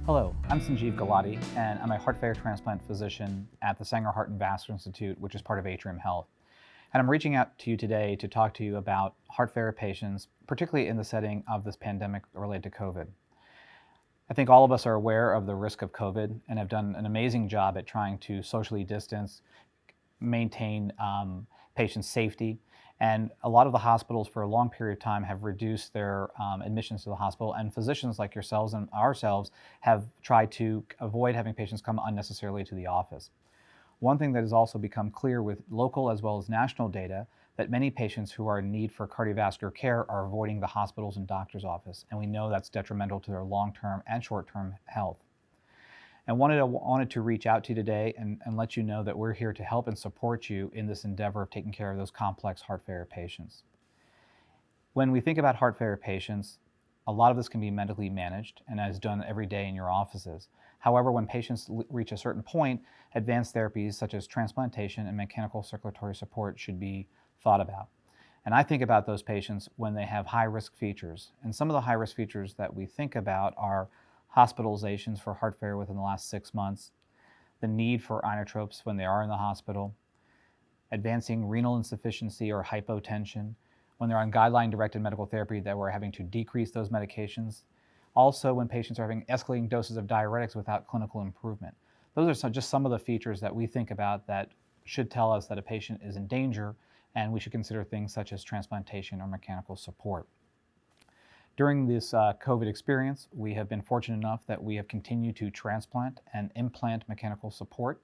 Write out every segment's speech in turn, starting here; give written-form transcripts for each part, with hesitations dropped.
Hello, I'm Sanjeev Galati, and I'm a heart failure transplant physician at the Sanger Heart Vascular Institute, which is part of Atrium Health. And I'm reaching out to you today to talk to you about heart failure patients, particularly in the setting of this pandemic related to COVID. I think all of us are aware of the risk of COVID and have done an amazing job at trying to socially distance, maintain patient safety. And a lot of the hospitals for a long period of time have reduced their admissions to the hospital, and physicians like yourselves and ourselves have tried to avoid having patients come unnecessarily to the office. One thing that has also become clear with local as well as national data that many patients who are in need for cardiovascular care are avoiding the hospitals and doctor's office, and we know that's detrimental to their long-term and short-term health. And wanted to reach out to you today and let you know that we're here to help and support you in this endeavor of taking care of those complex heart failure patients. When we think about heart failure patients, a lot of this can be medically managed and is done every day in your offices. However, when patients reach a certain point, advanced therapies such as transplantation and mechanical circulatory support should be thought about. And I think about those patients when they have high-risk features. And some of the high-risk features that we think about are hospitalizations for heart failure within the last 6 months, the need for inotropes when they are in the hospital, advancing renal insufficiency or hypotension, when they're on guideline-directed medical therapy that we're having to decrease those medications, also when patients are having escalating doses of diuretics without clinical improvement. Those are just some of the features that we think about that should tell us that a patient is in danger and we should consider things such as transplantation or mechanical support. During this COVID experience, we have been fortunate enough that we have continued to transplant and implant mechanical support,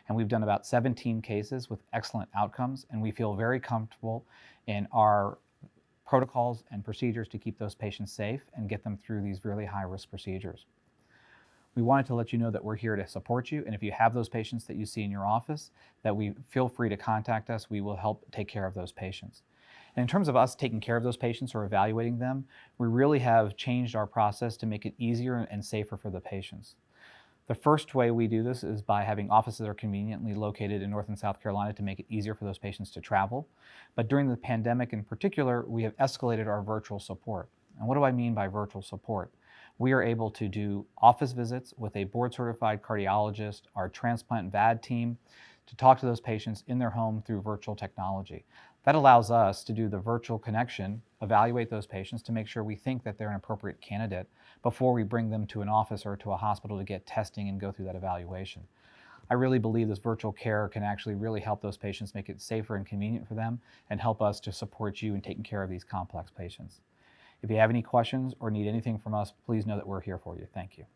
and we've done about 17 cases with excellent outcomes, and we feel very comfortable in our protocols and procedures to keep those patients safe and get them through these really high-risk procedures. We wanted to let you know that we're here to support you, and if you have those patients that you see in your office, that we feel free to contact us. We will help take care of those patients. And in terms of us taking care of those patients or evaluating them, we really have changed our process to make it easier and safer for the patients. The first way we do this is by having offices that are conveniently located in North and South Carolina to make it easier for those patients to travel. But during the pandemic in particular, we have escalated our virtual support. And what do I mean by virtual support? We are able to do office visits with a board-certified cardiologist, our transplant VAD team, to talk to those patients in their home through virtual technology. That allows us to do the virtual connection, evaluate those patients to make sure we think that they're an appropriate candidate before we bring them to an office or to a hospital to get testing and go through that evaluation. I really believe this virtual care can actually really help those patients, make it safer and convenient for them, and help us to support you in taking care of these complex patients. If you have any questions or need anything from us, please know that we're here for you. Thank you.